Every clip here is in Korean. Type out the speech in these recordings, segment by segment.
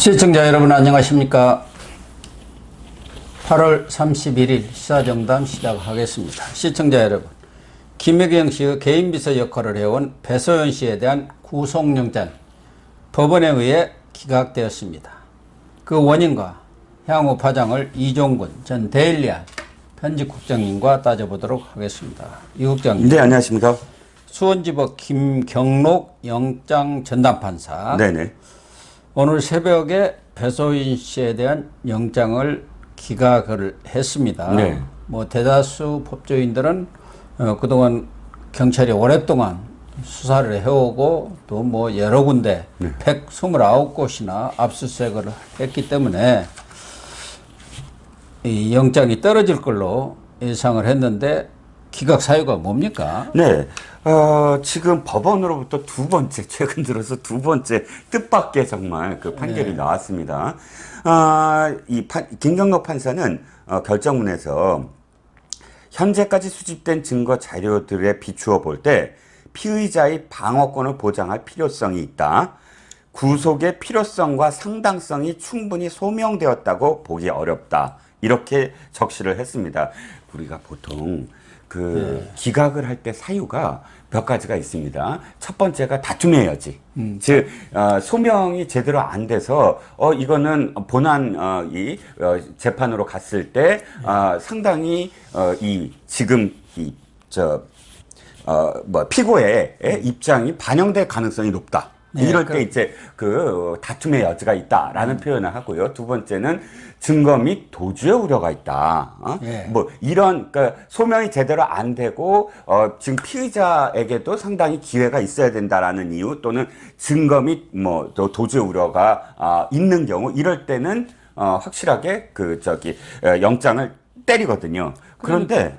시청자 여러분 안녕하십니까. 8월 31일 시사정담 시작하겠습니다. 시청자 여러분, 김혜경 씨의 개인비서 역할을 해온 배소연 씨에 대한 구속영장 법원에 의해 기각되었습니다. 그 원인과 향후 파장을 이종근 전 데일리안 편집국장님과 따져보도록 하겠습니다. 이 국장님. 네, 안녕하십니까. 수원지법 김경록 영장전담판사. 네네. 오늘 새벽에 배소연 씨에 대한 영장을 기각을 했습니다. 네. 뭐 대다수 법조인들은 그동안 경찰이 오랫동안 수사를 해오고 또 뭐 여러 군데 129곳이나 압수수색을 했기 때문에 이 영장이 떨어질 걸로 예상을 했는데 기각 사유가 뭡니까? 네. 지금 법원으로부터 최근 들어서 두 번째 뜻밖의 정말 그 판결이 나왔습니다. 김경록 판사는 결정문에서 현재까지 수집된 증거 자료들에 비추어 볼 때 피의자의 방어권을 보장할 필요성이 있다. 구속의 필요성과 상당성이 충분히 소명되었다고 보기 어렵다. 이렇게 적시를 했습니다. 우리가 보통 기각을 할 때 사유가 몇 가지가 있습니다. 첫 번째가 다툼의 여지. 즉, 소명이 제대로 안 돼서, 이거는 재판으로 갔을 때, 상당히, 피고의 입장이 반영될 가능성이 높다. 이럴 때 이제 다툼의 여지가 있다라는 표현을 하고요. 두 번째는 증거 및 도주의 우려가 있다. 그러니까 소명이 제대로 안 되고 지금 피의자에게도 상당히 기회가 있어야 된다라는 이유 또는 증거 및 도주의 우려가 있는 경우 이럴 때는 확실하게 영장을 때리거든요. 그런데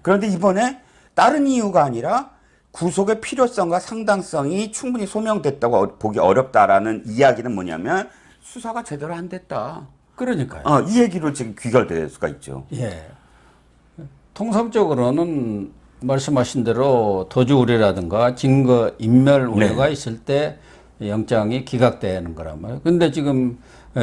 그런데 이번에 다른 이유가 아니라 구속의 필요성과 상당성이 충분히 소명됐다고 보기 어렵다라는 이야기는 뭐냐면 수사가 제대로 안 됐다. 그러니까요. 이 얘기로 지금 귀결될 수가 있죠. 예. 통상적으로는 말씀하신 대로 도주 우려라든가 증거 인멸 우려가 있을 때 영장이 기각되는 거란 말이에요. 근데 지금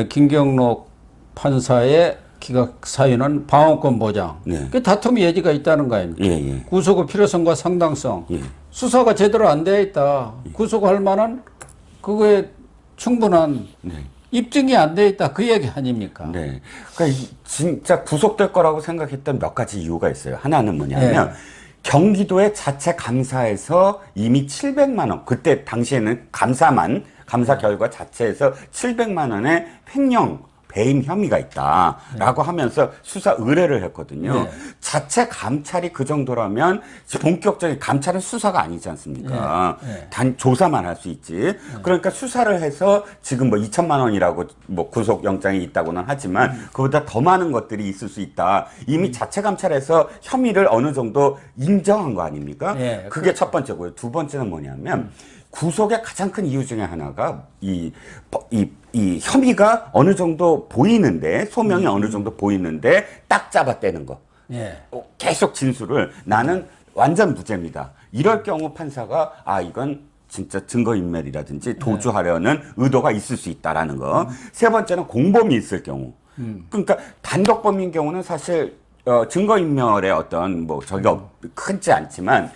김경록 판사의 기각 사유는 방어권 보장. 그 다툼의 여지가 있다는 거 아닙니까? 구속의 필요성과 상당성. 수사가 제대로 안 되어 있다. 구속할 만한 그거에 충분한 입증이 안 되어 있다. 그 얘기 아닙니까? 네. 그러니까 진짜 구속될 거라고 생각했던 몇 가지 이유가 있어요. 하나는 뭐냐면 경기도의 자체 감사에서 이미 700만 원, 그때 당시에는 감사 결과 자체에서 700만 원의 횡령 배임 혐의가 있다라고 하면서 수사 의뢰를 했거든요. 자체 감찰이 그 정도라면 본격적인 감찰은 수사가 아니지 않습니까? 단 조사만 할 수 있지. 그러니까 수사를 해서 지금 2천만 원이라고 구속영장이 있다고는 하지만 그보다 더 많은 것들이 있을 수 있다. 이미 자체 감찰에서 혐의를 어느 정도 인정한 거 아닙니까? 그게 첫 번째고요. 두 번째는 뭐냐면 구속의 가장 큰 이유 중에 하나가 이 혐의가 어느 정도 보이는데, 소명이 어느 정도 보이는데, 딱 잡아떼는 거. 계속 진술을 나는 완전 무죄입니다. 이럴 경우 판사가, 이건 진짜 증거인멸이라든지 도주하려는 의도가 있을 수 있다라는 거. 세 번째는 공범이 있을 경우. 그러니까 단독범인 경우는 사실, 증거인멸의 어떤 크지 않지만,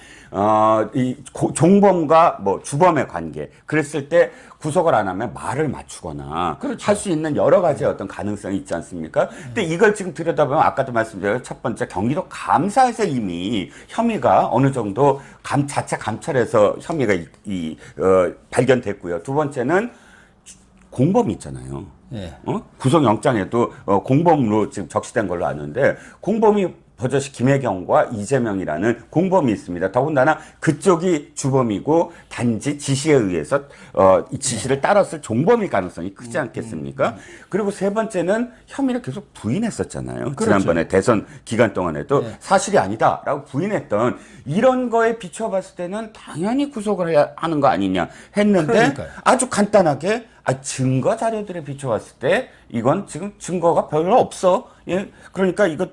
종범과 주범의 관계. 그랬을 때 구속을 안 하면 말을 맞추거나 할 수 있는 여러 가지 어떤 가능성이 있지 않습니까? 근데 이걸 지금 들여다보면 아까도 말씀드린 첫 번째 경기도 감사에서 이미 혐의가 어느 정도 자체 감찰에서 혐의가 발견됐고요. 두 번째는 공범이 있잖아요. 구속영장에도 공범으로 지금 적시된 걸로 아는데 공범이 버젓이 김혜경과 이재명이라는 공범이 있습니다. 더군다나 그쪽이 주범이고 단지 지시에 의해서 이 지시를 따랐을 종범일 가능성이 크지 않겠습니까? 그리고 세 번째는 혐의를 계속 부인했었잖아요. 지난번에 대선 기간 동안에도 사실이 아니다라고 부인했던 이런 거에 비춰봤을 때는 당연히 구속을 해야 하는 거 아니냐 했는데 아주 간단하게 증거 자료들에 비춰봤을 때 이건 지금 증거가 별로 없어. 그러니까 이거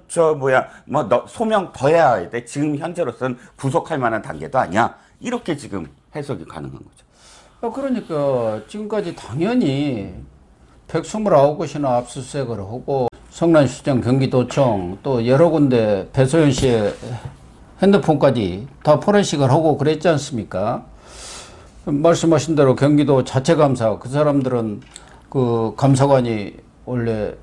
소명 더 해야 돼. 지금 현재로서는 구속할 만한 단계도 아니야. 이렇게 지금 해석이 가능한 거죠. 그러니까 지금까지 당연히 129곳이나 압수수색을 하고 성남시청, 경기도청 또 여러 군데 배소연 씨의 핸드폰까지 다 포렌식을 하고 그랬지 않습니까? 말씀하신 대로 경기도 자체감사 그 사람들은 그 감사관이 원래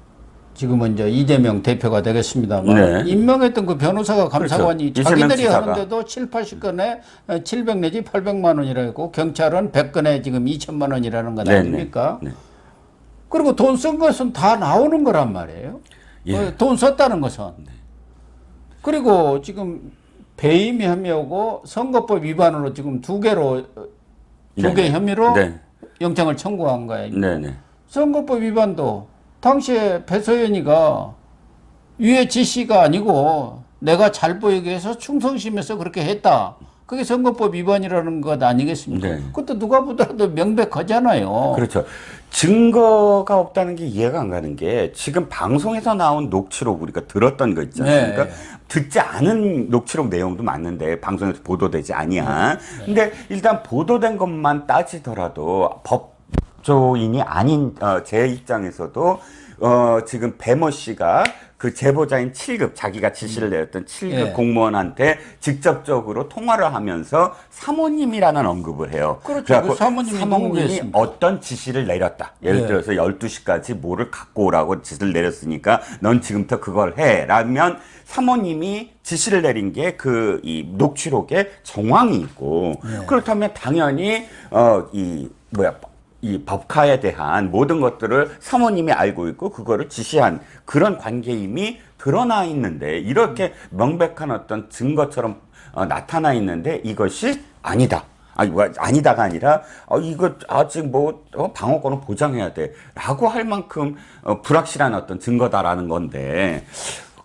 지금은 이제 이재명 대표가 되겠습니다만 네. 임명했던 그 변호사가 감사관이 그렇죠. 이재명 자기들이 지사가. 하는데도 7, 80건에 700 내지 800만 원이라고 경찰은 100건에 지금 2천만 원이라는 건 네, 아닙니까? 네. 그리고 돈 쓴 것은 다 나오는 거란 말이에요. 예. 돈 썼다는 것은. 그리고 지금 배임 혐의하고 선거법 위반으로 지금 두 개 네. 혐의로 네. 영장을 청구한 거예요. 네네. 선거법 위반도 당시에 배소연이가 위에 지시가 아니고 내가 잘 보이기 위해서 충성심에서 그렇게 했다. 그게 선거법 위반이라는 것 아니겠습니까? 네. 그것도 누가 보더라도 명백하잖아요. 그렇죠. 증거가 없다는 게 이해가 안 가는 게 지금 방송에서 나온 녹취록 우리가 들었던 거 있지 않습니까? 네. 듣지 않은 녹취록 내용도 맞는데 방송에서 보도되지 아니한. 근데 일단 보도된 것만 따지더라도 법조인이 아닌 제 입장에서도 지금 배모 씨가 그 제보자인 7급 자기가 지시를 내렸던 7급 예. 공무원한테 직접적으로 통화를 하면서 사모님이라는 언급을 해요. 그렇죠. 그래갖고 그 사모님이 누구겠습니까? 어떤 지시를 내렸다. 예를 예. 들어서 12시까지 뭐를 갖고 오라고 지시를 내렸으니까 넌 지금부터 그걸 해. 라면 사모님이 지시를 내린 게 그 이 녹취록에 정황이 있고 그렇다면 당연히 이 법카에 대한 모든 것들을 사모님이 알고 있고 그거를 지시한 그런 관계임이 드러나 있는데 이렇게 명백한 어떤 증거처럼 나타나 있는데 이것이 아니다. 아니다가 아니라 이거 아직 방어권을 보장해야 돼라고 할 만큼 불확실한 어떤 증거다라는 건데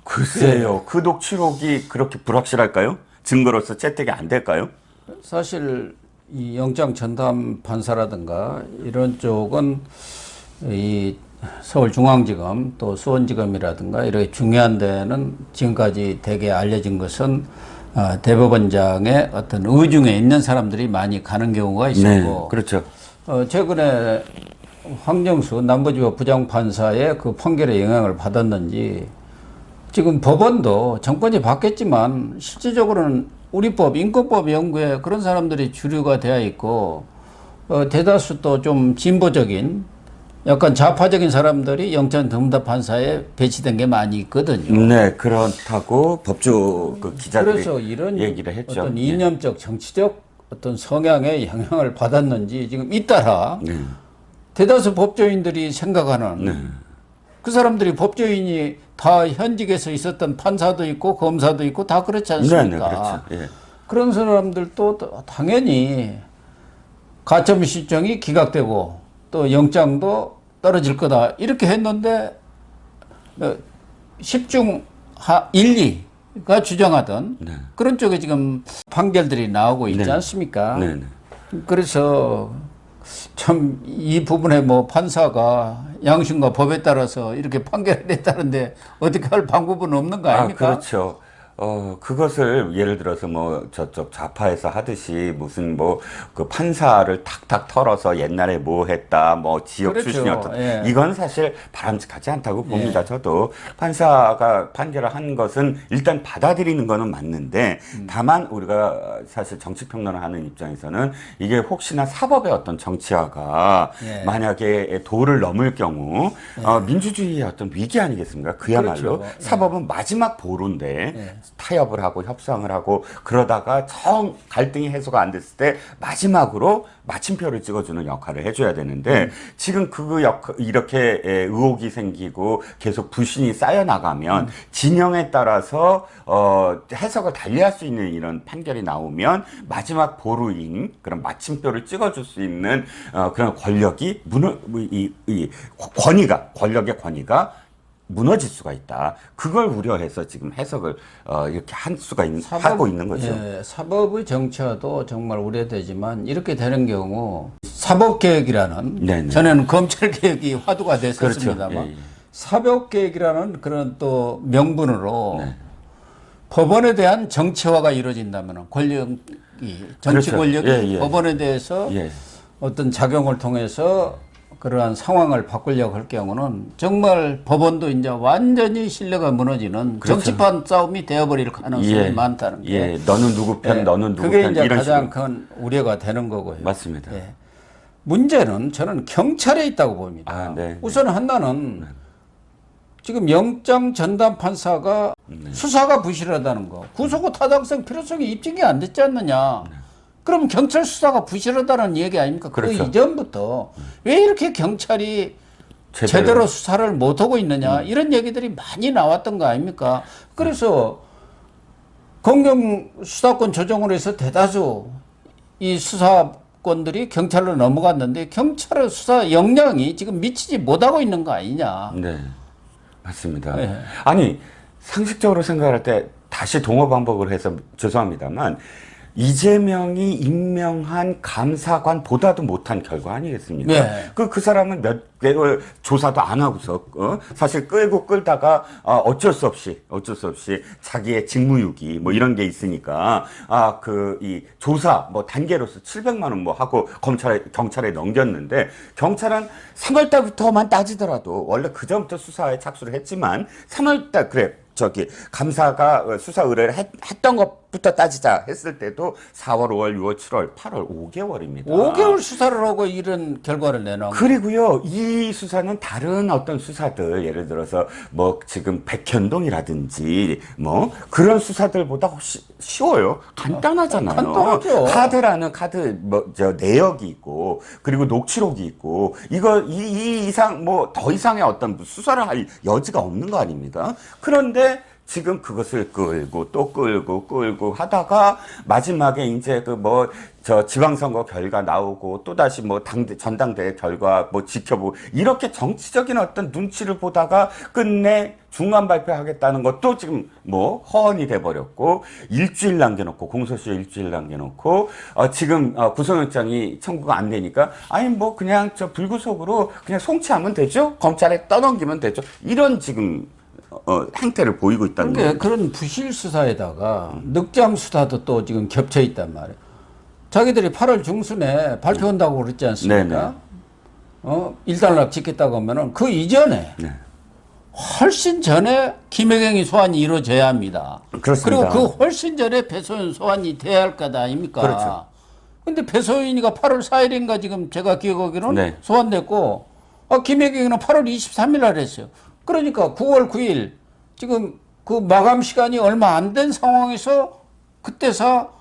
글쎄요. 그 녹취록이 그렇게 불확실할까요? 증거로서 채택이 안 될까요? 사실 이 영장 전담 판사라든가 이런 쪽은 이 서울중앙지검 또 수원지검이라든가 이렇게 중요한 데는 지금까지 대개 알려진 것은 대법원장의 어떤 의중에 있는 사람들이 많이 가는 경우가 있었고, 네, 그렇죠. 최근에 황정수 남부지법 부장판사의 그 판결에 영향을 받았는지 지금 법원도 정권이 바뀌었지만 실질적으로는 우리 법, 인권법 연구에 그런 사람들이 주류가 되어 있고 대다수 또 좀 진보적인 약간 좌파적인 사람들이 영장 전담 판사에 배치된 게 많이 있거든요. 네, 그렇다고 법조 그 기자들이 그래서 이런 얘기를 했죠. 어떤 이념적 정치적 어떤 성향의 영향을 받았는지 지금 잇따라 네. 대다수 법조인들이 생각하는 그 사람들이 법조인이 다 현직에서 있었던 판사도 있고 검사도 있고 다 그렇지 않습니까? 네, 그렇죠. 예. 그런 사람들도 당연히 가처분 신청이 기각되고 또 영장도 떨어질 거다 이렇게 했는데 10중 1, 2가 주장하던 그런 쪽에 지금 판결들이 나오고 있지 않습니까? 네, 네. 그래서 참 이 부분에 뭐 판사가 양심과 법에 따라서 이렇게 판결을 했다는데 어떻게 할 방법은 없는 거 아닙니까? 그렇죠. 그것을 예를 들어서 저쪽 좌파에서 하듯이 무슨 그 판사를 탁탁 털어서 옛날에 뭐 했다, 지역 그렇죠. 출신이었다. 예. 이건 사실 바람직하지 않다고 봅니다. 저도 판사가 판결을 한 것은 일단 받아들이는 거는 맞는데 다만 우리가 사실 정치평론을 하는 입장에서는 이게 혹시나 사법의 어떤 정치화가 만약에 도를 넘을 경우 민주주의의 어떤 위기 아니겠습니까? 그야말로 그렇죠. 사법은 마지막 보루인데 타협을 하고 협상을 하고 그러다가 갈등이 해소가 안 됐을 때 마지막으로 마침표를 찍어주는 역할을 해줘야 되는데 지금 이렇게 의혹이 생기고 계속 불신이 쌓여나가면 진영에 따라서 해석을 달리할 수 있는 이런 판결이 나오면 마지막 보루인 그런 마침표를 찍어줄 수 있는 그런 권력의 권위가 무너질 수가 있다. 그걸 우려해서 지금 해석을 이렇게 하고 있는 거죠. 예, 사법의 정치화도 정말 우려되지만 이렇게 되는 경우 사법개혁이라는 네네. 전에는 검찰개혁이 화두가 됐었습니다만 그렇죠. 예. 사법개혁이라는 그런 또 명분으로 법원에 대한 정치화가 이루어진다면 정치 그렇죠. 권력이 예. 법원에 대해서 예. 어떤 작용을 통해서 그러한 상황을 바꾸려고 할 경우는 정말 법원도 이제 완전히 신뢰가 무너지는 그렇죠. 정치판 싸움이 되어버릴 가능성이 예. 많다는 게. 예, 너는 누구 편, 예, 너는 누구 그게 편 이제 이런 가장 식으로. 큰 우려가 되는 거고요. 맞습니다. 예. 문제는 저는 경찰에 있다고 봅니다. 아, 네. 우선 하나는 지금 영장 전담 판사가 수사가 부실하다는 거, 구속의 타당성 필요성이 입증이 안 됐지 않느냐. 그럼 경찰 수사가 부실하다는 얘기 아닙니까? 그렇죠. 그 이전부터 왜 이렇게 경찰이 제대로 수사를 못하고 있느냐 이런 얘기들이 많이 나왔던 거 아닙니까? 그래서 검경 수사권 조정을 해서 대다수 이 수사권들이 경찰로 넘어갔는데 경찰의 수사 역량이 지금 미치지 못하고 있는 거 아니냐. 네, 맞습니다. 네. 아니, 상식적으로 생각할 때 다시 동호 방법을 해서 죄송합니다만 이재명이 임명한 감사관보다도 못한 결과 아니겠습니까? 네. 그 사람은 몇 개월 조사도 안 하고서, 사실 끌다가, 어쩔 수 없이 자기의 직무유기, 뭐 이런 게 있으니까, 이 조사, 뭐 단계로서 700만 원 뭐 하고 경찰에 넘겼는데, 경찰은 3월 달부터만 따지더라도, 원래 그전부터 수사에 착수를 했지만, 3월 달, 그래. 감사가 수사 의뢰를 했던 것부터 따지자 했을 때도 4월, 5월, 6월, 7월, 8월 5개월입니다. 5개월 수사를 하고 이런 결과를 내놓은 거예요. 그리고요, 이 수사는 다른 어떤 수사들, 예를 들어서 뭐 지금 백현동이라든지 뭐 그런 수사들보다 훨씬 쉬워요. 간단하잖아요. 간단하죠. 카드라는 내역이 있고, 그리고 녹취록이 있고, 이 이상, 뭐 더 이상의 어떤 수사를 할 여지가 없는 거 아닙니까? 그런데 지금 그것을 끌고 또 끌고 하다가 마지막에 이제 지방선거 결과 나오고 또다시 뭐 전당대회 결과 뭐 지켜보고 이렇게 정치적인 어떤 눈치를 보다가 끝내 중간 발표하겠다는 것도 지금 뭐 허언이 돼버렸고 일주일 남겨놓고 공소시효 일주일 남겨놓고 지금 구속영장이 청구가 안 되니까 아니 뭐 그냥 불구속으로 그냥 송치하면 되죠? 검찰에 떠넘기면 되죠? 이런 지금 행태를 보이고 있다는 거예요. 그러니까 그런 부실 수사에다가 늑장 수사도 또 지금 겹쳐 있단 말이에요. 자기들이 8월 중순에 발표한다고 그랬지 않습니까? 일단락 짓겠다고 하면은 그 이전에 네. 훨씬 전에 김혜경이 소환이 이루어져야 합니다. 그렇습니다. 그리고 그 훨씬 전에 배소연 소환이 돼야 할 거다 아닙니까? 그렇죠. 근데 배소연이가 8월 4일인가 지금 제가 기억하기로는 네. 소환됐고 김혜경이는 8월 23일 날 했어요. 그러니까 9월 9일 지금 그 마감 시간이 얼마 안 된 상황에서 그때서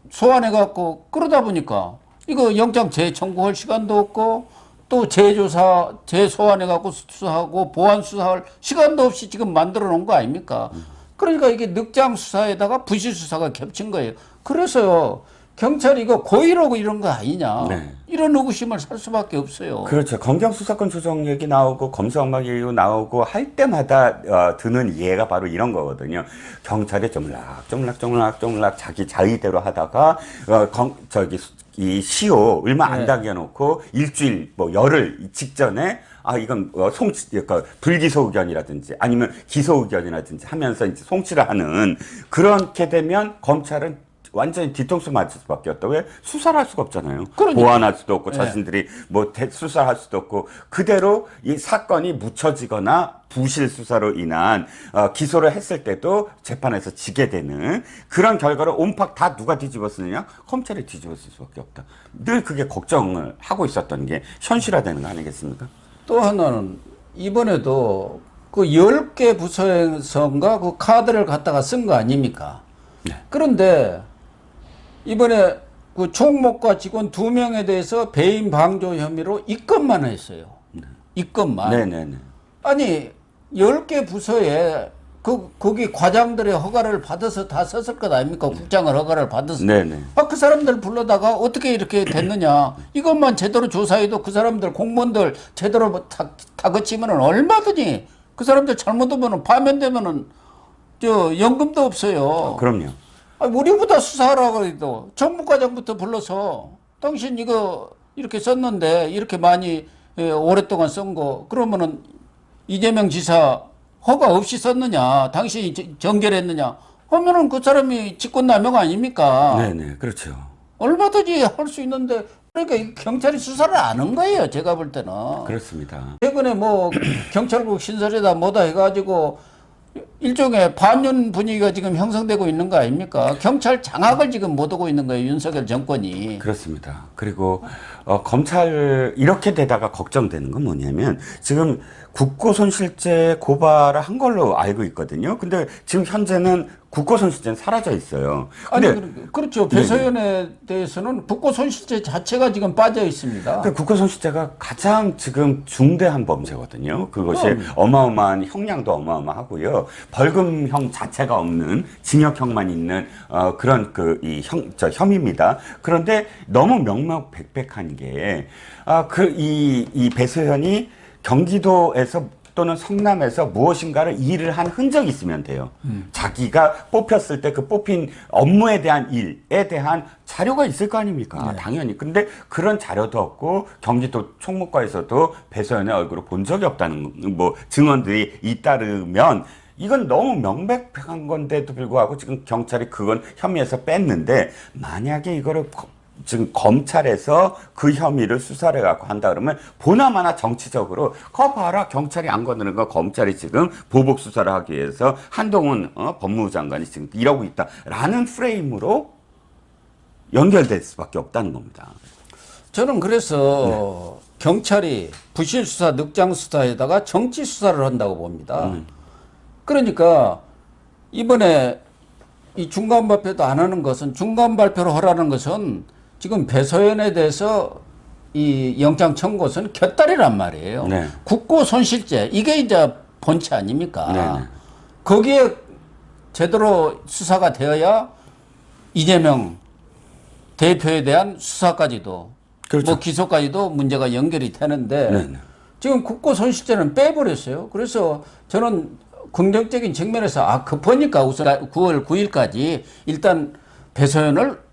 소환해갖고 그러다 보니까 이거 영장 재청구할 시간도 없고 또 재소환해갖고 수사하고 보완 수사할 시간도 없이 지금 만들어 놓은 거 아닙니까? 그러니까 이게 늑장 수사에다가 부실 수사가 겹친 거예요. 그래서요. 경찰이 이거 고의로 이런 거 아니냐. 네. 이런 의구심을 살 수밖에 없어요. 그렇죠. 검경 수사권 조정 얘기 나오고 검수완박 얘기 나오고 할 때마다 드는 이해가 바로 이런 거거든요. 경찰이 쫑락쫑락 자기 자의대로 하다가 이 시효 얼마 안 당겨놓고 일주일 뭐 열흘 직전에 이건 그러니까 불기소 의견이라든지 아니면 기소 의견이라든지 하면서 이제 송치를 하는 그렇게 되면 검찰은 완전히 뒤통수 맞을 수밖에 없다. 왜? 수사를 할 수가 없잖아요. 그러니까. 보완할 수도 없고 자신들이 뭐 수사할 수도 없고 그대로 이 사건이 묻혀지거나 부실 수사로 인한 기소를 했을 때도 재판에서 지게 되는 그런 결과를 온팍 다 누가 뒤집었느냐? 검찰이 뒤집었을 수밖에 없다. 늘 그게 걱정을 하고 있었던 게 현실화되는 거 아니겠습니까? 또 하나는 이번에도 그 10개 부서에서인가 그 카드를 갖다가 쓴 거 아닙니까? 네. 그런데 이번에 그 총목과 직원 2명에 대해서 배임 방조 혐의로 입건만 했어요. 입건만. 네네네. 아니 10개 부서에 거기 과장들의 허가를 받아서 다 썼을 것 아닙니까? 국장을 허가를 받아서. 네네. 그 사람들 불러다가 어떻게 이렇게 됐느냐. 이것만 제대로 조사해도 그 사람들 공무원들 제대로 다그치면은 얼마든지 그 사람들 잘못하면은 파면되면은 연금도 없어요. 그럼요. 우리보다 수사하라고 해도 정무과장부터 불러서 당신 이거 이렇게 썼는데 이렇게 많이 오랫동안 쓴 거 그러면은 이재명 지사 허가 없이 썼느냐 당신이 정결했느냐 하면은 그 사람이 직권남용 아닙니까? 네네 그렇죠. 얼마든지 할 수 있는데 그러니까 이 경찰이 수사를 안 한 거예요. 제가 볼 때는. 그렇습니다. 최근에 뭐 경찰국 신설이다 뭐다 해가지고 일종의 반윤 분위기가 지금 형성되고 있는 거 아닙니까? 경찰 장악을 지금 못하고 있는 거예요. 윤석열 정권이. 그렇습니다. 그리고 검찰 이렇게 되다가 걱정되는 건 뭐냐면 지금 국고손실죄 고발을 한 걸로 알고 있거든요. 근데 지금 현재는 국고손실죄는 사라져 있어요. 아니 근데 그렇죠. 배서연에 대해서는 국고손실죄 자체가 지금 빠져 있습니다. 그 국고손실죄가 가장 지금 중대한 범죄거든요. 그것이 어마어마한 형량도 어마어마하고요. 벌금형 자체가 없는 징역형만 있는 그런 혐의입니다. 그런데 너무 명명백백한 게 이 배서연이 경기도에서 또는 성남에서 무엇인가를 일을 한 흔적이 있으면 돼요. 자기가 뽑혔을 때 그 뽑힌 업무에 대한 일에 대한 자료가 있을 거 아닙니까? 네. 당연히. 근데 그런 자료도 없고 경기도 총무과에서도 배서연의 얼굴을 본 적이 없다는 뭐 증언들이 잇따르면 이건 너무 명백한 건데도 불구하고 지금 경찰이 그건 혐의에서 뺐는데 만약에 이거를 지금 검찰에서 그 혐의를 수사를 갖고 한다 그러면 보나마나 정치적으로 거 봐라 경찰이 안 건드는 거 검찰이 지금 보복 수사를 하기 위해서 한동훈 법무부 장관이 지금 이러고 있다라는 프레임으로 연결될 수밖에 없다는 겁니다. 저는 그래서 경찰이 부실 수사, 늑장 수사에다가 정치 수사를 한다고 봅니다. 그러니까 이번에 이 중간 발표도 안 하는 것은 중간 발표를 하라는 것은 지금 배서연에 대해서 이 영장 청구서는 곁다리란 말이에요. 네. 국고손실죄 이게 이제 본체 아닙니까? 네. 거기에 제대로 수사가 되어야 이재명 대표에 대한 수사까지도 그렇죠. 뭐 기소까지도 문제가 연결이 되는데 네. 지금 국고손실죄는 빼버렸어요. 그래서 저는 긍정적인 측면에서 급하니까 우선 9월 9일까지 일단 배서연을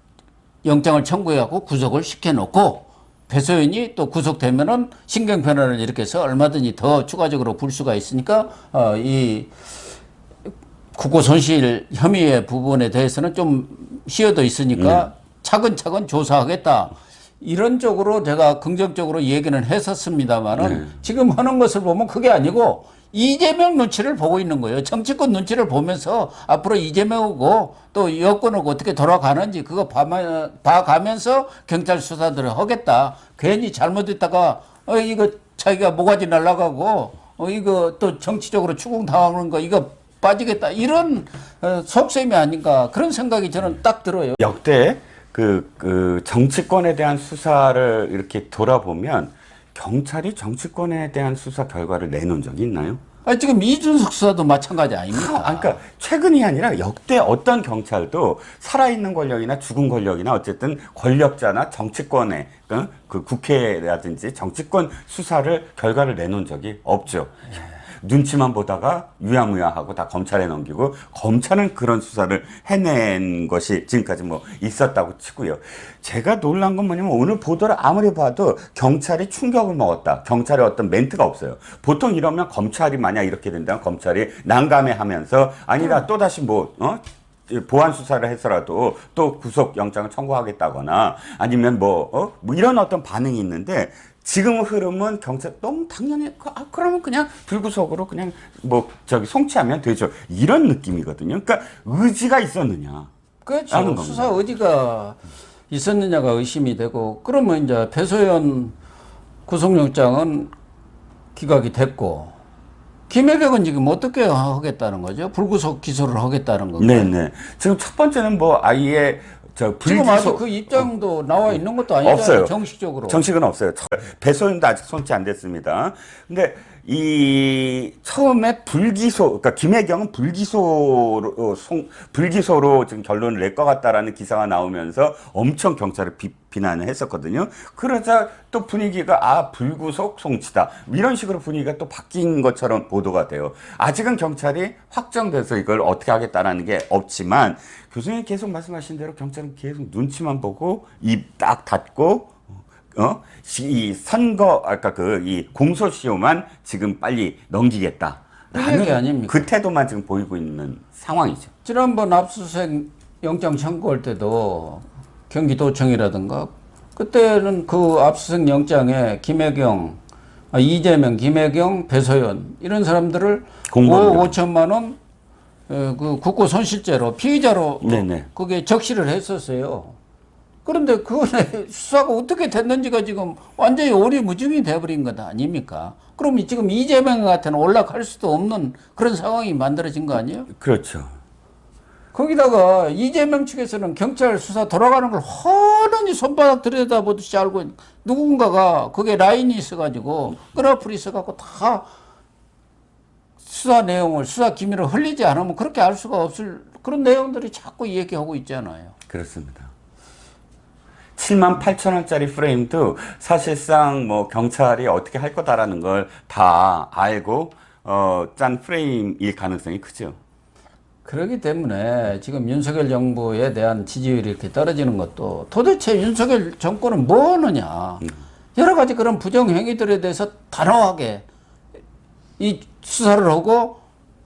영장을 청구해갖고 구속을 시켜놓고 배서연이 또 구속되면은 신경변호를 이렇게 해서 얼마든지 더 추가적으로 볼 수가 있으니까 이 국고손실 혐의의 부분에 대해서는 좀 쉬어져 있으니까 차근차근 조사하겠다. 이런 쪽으로 제가 긍정적으로 얘기는 했었습니다만은 지금 하는 것을 보면 그게 아니고 이재명 눈치를 보고 있는 거예요. 정치권 눈치를 보면서 앞으로 이재명하고 또 여권하고 어떻게 돌아가는지 그거 봐가면서 경찰 수사들을 하겠다. 괜히 잘못했다가 이거 자기가 모가지 날아가고 이거 또 정치적으로 추궁당하는 거 이거 빠지겠다. 이런 속셈이 아닌가 그런 생각이 저는 딱 들어요. 역대 그 정치권에 대한 수사를 이렇게 돌아보면 경찰이 정치권에 대한 수사 결과를 내놓은 적이 있나요? 지금 이준석 수사도 마찬가지 아닙니까? 그러니까 최근이 아니라 역대 어떤 경찰도 살아있는 권력이나 죽은 권력이나 어쨌든 권력자나 정치권의 그 국회라든지 정치권 수사를 결과를 내놓은 적이 없죠. 눈치만 보다가 유야무야하고 다 검찰에 넘기고 검찰은 그런 수사를 해낸 것이 지금까지 뭐 있었다고 치고요. 제가 놀란 건 뭐냐면 오늘 보도를 아무리 봐도 경찰이 충격을 먹었다. 경찰의 어떤 멘트가 없어요. 보통 이러면 검찰이 만약 이렇게 된다면 검찰이 난감해하면서 아니다 또다시 보안 수사를 해서라도 또 구속 영장을 청구하겠다거나 아니면 뭐 이런 어떤 반응이 있는데 지금 흐름은 경찰 너무 당연히 그러면 그냥 불구속으로 그냥 송치하면 되죠. 이런 느낌이거든요. 그러니까 의지가 있었느냐. 그렇죠. 수사 의지가 있었느냐가 의심이 되고 그러면 이제 배서연 구속영장은 기각이 됐고 김혜경은 지금 어떻게 하겠다는 거죠? 불구속 기소를 하겠다는 건가요? 네네. 지금 첫 번째는 아예 지금 아직 그 입장도 나와 있는 것도 아니잖아요. 없어요. 정식적으로. 정식은 없어요. 배서연도 아직 손치 안 됐습니다. 근데 처음에 그러니까 김혜경은 불기소로 지금 결론을 낼 것 같다라는 기사가 나오면서 엄청 경찰을 비난을 했었거든요. 그러자 또 분위기가 불구속 송치다. 이런 식으로 분위기가 또 바뀐 것처럼 보도가 돼요. 아직은 경찰이 확정돼서 이걸 어떻게 하겠다라는 게 없지만 교수님이 계속 말씀하신 대로 경찰은 계속 눈치만 보고 입 딱 닫고 이 선거 이 공소시효만 지금 빨리 넘기겠다. 이게 아닙니까? 그 태도만 지금 보이고 있는 상황이죠. 지난번 압수수색 영장 청구할 때도 경기도청이라든가 그때는 그 압수수색 영장에 김혜경, 이재명, 김혜경, 배서연 이런 사람들을 공범으로. 5천만 원 그 국고 손실죄로 피의자로 네네. 그게 적시를 했었어요. 그런데 그거는 수사가 어떻게 됐는지가 지금 완전히 오리무중이 돼버린 것 아닙니까? 그럼 지금 이재명 같은 올라갈 수도 없는 그런 상황이 만들어진 거 아니에요? 그렇죠. 거기다가 이재명 측에서는 경찰 수사 돌아가는 걸 훤히 손바닥 들여다보듯이 알고 누군가가 그게 라인이 있어가지고 끈앞풀이 있어갖고 다 수사 내용을 수사 기밀을 흘리지 않으면 그렇게 알 수가 없을 그런 내용들이 자꾸 얘기하고 있잖아요. 그렇습니다. 7만 8천 원짜리 프레임도 사실상 뭐 경찰이 어떻게 할 거다라는 걸 다 알고 짠 프레임일 가능성이 크죠. 그렇기 때문에 지금 윤석열 정부에 대한 지지율이 이렇게 떨어지는 것도 도대체 윤석열 정권은 뭐 하느냐. 여러 가지 그런 부정행위들에 대해서 단호하게 이 수사를 하고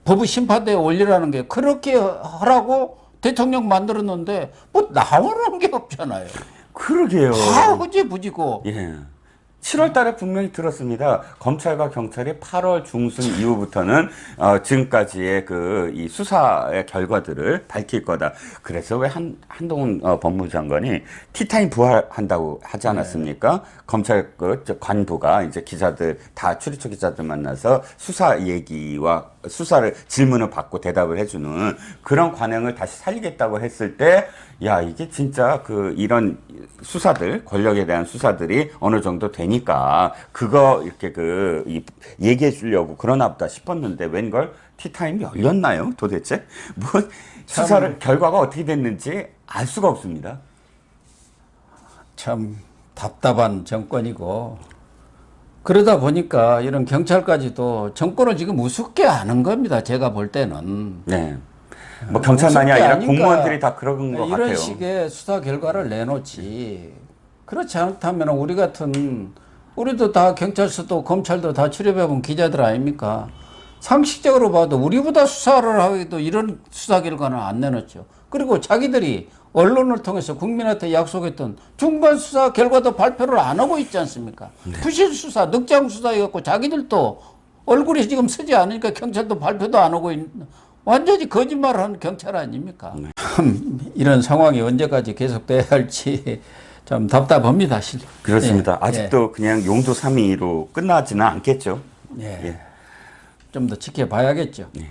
법의 심판대에 올리라는 게 그렇게 하라고 대통령 만들었는데 뭐 나오는 게 없잖아요. 그러게요. 다 흐지부지고. 예. 7월 달에 분명히 들었습니다. 검찰과 경찰이 8월 중순 이후부터는 지금까지의 이 수사의 결과들을 밝힐 거다. 그래서 왜 한동훈 법무부 장관이 티타임 부활한다고 하지 않았습니까? 검찰 관부가 이제 기자들 다 출입처 기자들 만나서 수사 얘기와 수사를 질문을 받고 대답을 해주는 그런 관행을 다시 살리겠다고 했을 때, 야, 이게 진짜 이런 수사들, 권력에 대한 수사들이 어느 정도 되니까 그거 이렇게 얘기해 주려고 그러나 보다 싶었는데 웬걸 티타임이 열렸나요? 도대체? 뭐 수사를 결과가 어떻게 됐는지 알 수가 없습니다. 참 답답한 정권이고 그러다 보니까 이런 경찰까지도 정권을 지금 우습게 하는 겁니다. 제가 볼 때는. 네. 뭐 경찰만이 아니라 아니까 공무원들이 다 그런 것 같아요. 이런 식의 수사 결과를 내놓지. 그렇지 않다면 우리 같은 우리도 다 경찰서도 검찰도 다 출입해본 기자들 아닙니까? 상식적으로 봐도 우리보다 수사를 하기도 이런 수사 결과는 안 내놓죠. 그리고 자기들이 언론을 통해서 국민한테 약속했던 중간 수사 결과도 발표를 안 하고 있지 않습니까? 네. 부실 수사, 늑장 수사 해갖고 자기들도 얼굴이 지금 쓰지 않으니까 경찰도 발표도 안 하고 있는 완전히 거짓말을 하는 경찰 아닙니까? 네. 참 이런 상황이 언제까지 계속돼야 할지 참 답답합니다. 그렇습니다. 예, 아직도 그냥 용도 3위로 끝나지는 않겠죠. 예. 예. 좀 더 지켜봐야겠죠. 예.